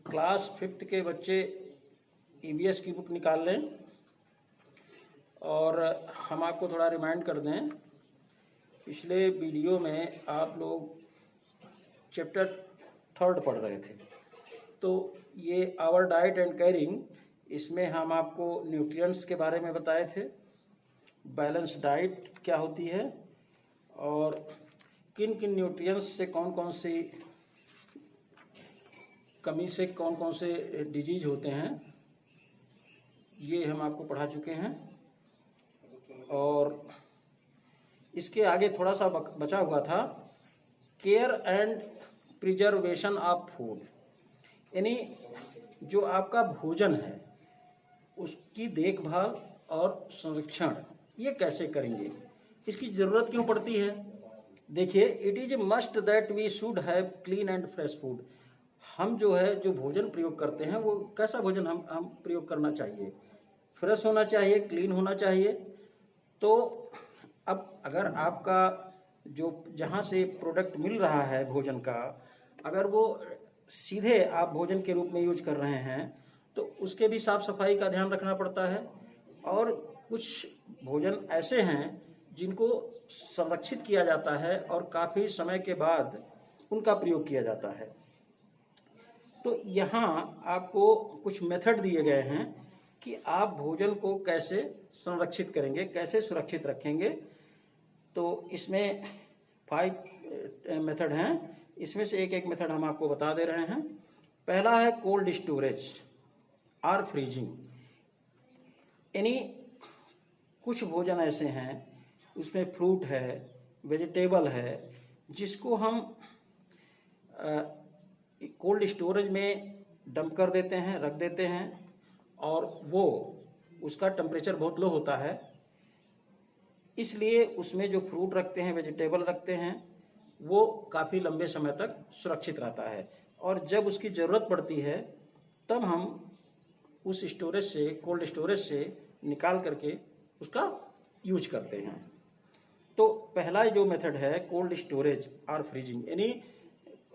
Class 5th के बच्चे EVS की बुक निकाल लें और हम आपको थोड़ा रिमाइंड कर दें। पिछले वीडियो में आप लोग चैप्टर 3 पढ़ रहे थे, तो ये आवर डाइट एंड केयरिंग, इसमें हम आपको न्यूट्रिएंट्स के बारे में बताए थे, बैलेंस डाइट क्या होती है और किन किन न्यूट्रिएंट्स से कौन कौन सी कमी से कौन कौन से डिजीज होते हैं, ये हम आपको पढ़ा चुके हैं। और इसके आगे थोड़ा सा बचा हुआ था, care and preservation of food, यानी जो आपका भोजन है उसकी देखभाल और संरक्षण ये कैसे करेंगे, इसकी ज़रूरत क्यों पड़ती है। देखिए, it is must that we should have clean and fresh food. हम जो भोजन प्रयोग करते हैं वो कैसा भोजन हम प्रयोग करना चाहिए, फ्रेश होना चाहिए, क्लीन होना चाहिए। तो अब अगर आपका जो जहाँ से प्रोडक्ट मिल रहा है भोजन का, अगर वो सीधे आप भोजन के रूप में यूज कर रहे हैं तो उसके भी साफ सफाई का ध्यान रखना पड़ता है। और कुछ भोजन ऐसे हैं जिनको संरक्षित किया जाता है और काफ़ी समय के बाद उनका प्रयोग किया जाता है। तो यहाँ आपको कुछ मेथड दिए गए हैं कि आप भोजन को कैसे संरक्षित करेंगे, कैसे सुरक्षित रखेंगे। तो इसमें 5 मेथड हैं, इसमें से एक एक मेथड हम आपको बता दे रहे हैं। पहला है कोल्ड स्टोरेज और फ्रीजिंग, यानी कुछ भोजन ऐसे हैं उसमें फ्रूट है, वेजिटेबल है, जिसको हम कोल्ड स्टोरेज में डंप कर देते हैं, रख देते हैं, और वो उसका टेम्परेचर बहुत लो होता है, इसलिए उसमें जो फ्रूट रखते हैं, वेजिटेबल रखते हैं, वो काफ़ी लंबे समय तक सुरक्षित रहता है। और जब उसकी ज़रूरत पड़ती है तब हम उस स्टोरेज से, कोल्ड स्टोरेज से निकाल करके उसका यूज करते हैं। तो पहला जो मेथड है कोल्ड स्टोरेज और फ्रीजिंग, यानी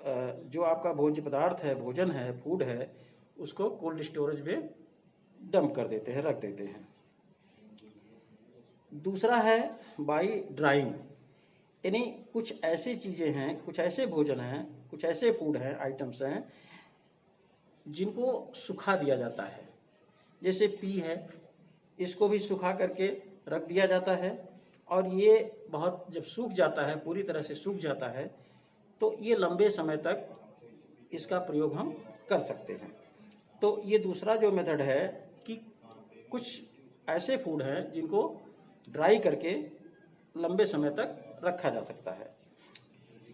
जो आपका भोज्य पदार्थ है, भोजन है, फूड है, उसको कोल्ड स्टोरेज में डंप कर देते हैं, रख देते हैं। दूसरा है बाई ड्राइंग, यानी कुछ ऐसी चीज़ें हैं, कुछ ऐसे भोजन हैं, कुछ ऐसे फूड हैं, आइटम्स हैं जिनको सुखा दिया जाता है। जैसे पी है, इसको भी सुखा करके रख दिया जाता है, और ये बहुत जब सूख जाता है, पूरी तरह से सूख जाता है, तो ये लंबे समय तक इसका प्रयोग हम कर सकते हैं। तो ये दूसरा जो मेथड है कि कुछ ऐसे फूड हैं जिनको ड्राई करके लंबे समय तक रखा जा सकता है।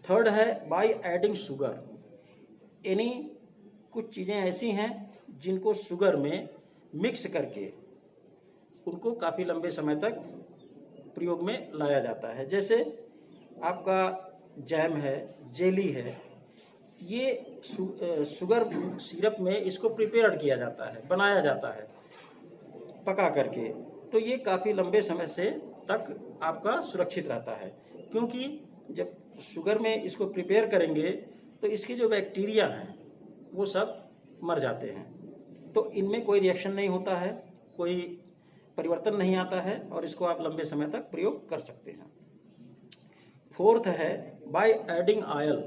थर्ड है बाय एडिंग शुगर, यानी कुछ चीज़ें ऐसी हैं जिनको शुगर में मिक्स करके उनको काफ़ी लंबे समय तक प्रयोग में लाया जाता है। जैसे आपका जैम है, जेली है, ये शुगर सिरप में इसको प्रिपेयर्ड किया जाता है, बनाया जाता है पका करके, तो ये काफ़ी लंबे समय से तक आपका सुरक्षित रहता है। क्योंकि जब शुगर में इसको प्रिपेयर करेंगे तो इसके जो बैक्टीरिया हैं वो सब मर जाते हैं, तो इनमें कोई रिएक्शन नहीं होता है, कोई परिवर्तन नहीं आता है, और इसको आप लंबे समय तक प्रयोग कर सकते हैं। फोर्थ है बाय एडिंग ऑयल।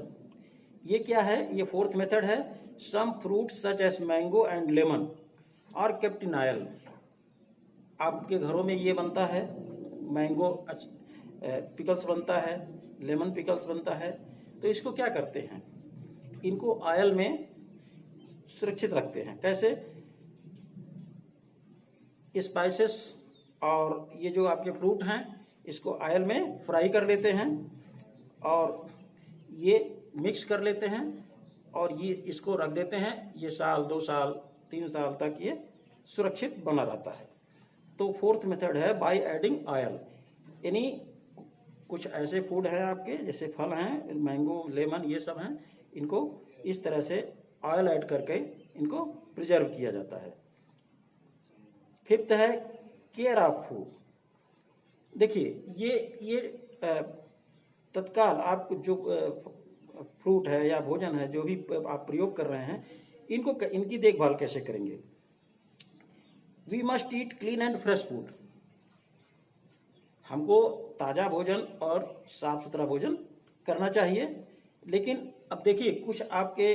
ये क्या है, ये फोर्थ मेथड है। Some fruits such as mango and lemon और केप्ट इन ऑयल। आपके घरों में ये बनता है, मैंगो पिकल्स बनता है, लेमन पिकल्स बनता है, तो इसको क्या करते हैं, इनको ऑयल में सुरक्षित रखते हैं। कैसे, स्पाइसेस और ये जो आपके फ्रूट हैं इसको ऑयल में फ्राई कर लेते हैं और ये मिक्स कर लेते हैं और ये इसको रख देते हैं। ये साल, 2 साल, 3 साल तक ये सुरक्षित बना रहता है। तो फोर्थ मेथड है बाय एडिंग ऑयल, यानी कुछ ऐसे फूड हैं आपके, जैसे फल हैं, मैंगो, लेमन, ये सब हैं, इनको इस तरह से ऑयल ऐड करके इनको प्रिजर्व किया जाता है। फिफ्थ है केयर ऑफ फूड। देखिए, ये तत्काल आप जो फ्रूट है या भोजन है, जो भी आप प्रयोग कर रहे हैं, इनकी देखभाल कैसे करेंगे? We must eat clean and fresh food. हमको ताज़ा भोजन और साफ सुथरा भोजन करना चाहिए। लेकिन अब देखिए, कुछ आपके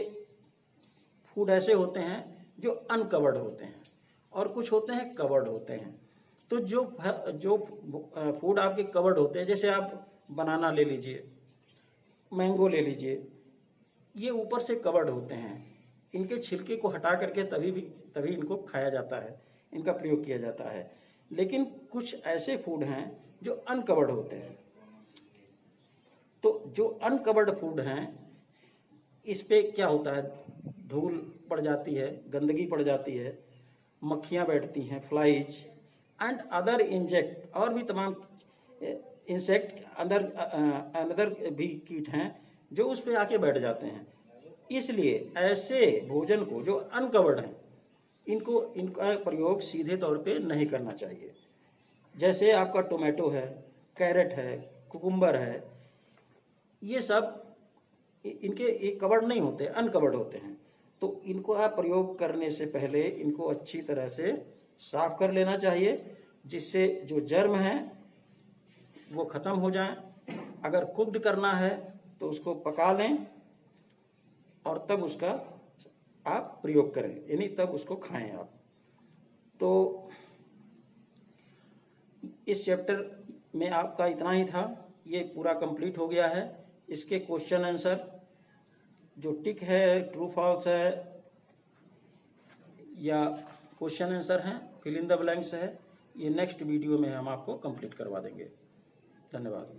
फूड ऐसे होते हैं जो अनकवर्ड होते हैं और कुछ होते हैं कवर्ड होते हैं। तो जो फूड आपके कवर्ड होते हैं, जैसे आप बनाना ले लीजिए, मैंगो ले लीजिए, ये ऊपर से कवर्ड होते हैं। इनके छिलके को हटा करके तभी इनको खाया जाता है, इनका प्रयोग किया जाता है। लेकिन कुछ ऐसे फूड हैं जो अनकवर्ड होते हैं। तो जो अनकवर्ड फूड हैं, इस पे क्या होता है, धूल पड़ जाती है, गंदगी पड़ जाती है, मक्खियाँ बैठती हैं, फ्लाइज एंड अदर इंजेक्ट, और भी तमाम इंसेक्ट अनदर भी कीट हैं जो उस पे आके बैठ जाते हैं। इसलिए ऐसे भोजन को जो अनकवर्ड हैं, इनका प्रयोग सीधे तौर पे नहीं करना चाहिए। जैसे आपका टोमेटो है, कैरेट है, कुकुम्बर है, ये सब इनके कवर्ड नहीं होते, अनकवर्ड होते हैं। तो इनको आप प्रयोग करने से पहले इनको अच्छी तरह से साफ कर लेना चाहिए, जिससे जो जर्म हैं वो ख़त्म हो जाएं। अगर कुक्ड करना है तो उसको पका लें और तब उसका आप प्रयोग करें, यानी तब उसको खाएं आप। तो इस चैप्टर में आपका इतना ही था, ये पूरा कंप्लीट हो गया है। इसके क्वेश्चन आंसर जो टिक है, ट्रू फॉल्स है, या क्वेश्चन आंसर हैं, फिल इन द ब्लैंक्स है, ये नेक्स्ट वीडियो में हम आपको कंप्लीट करवा देंगे। धन्यवाद।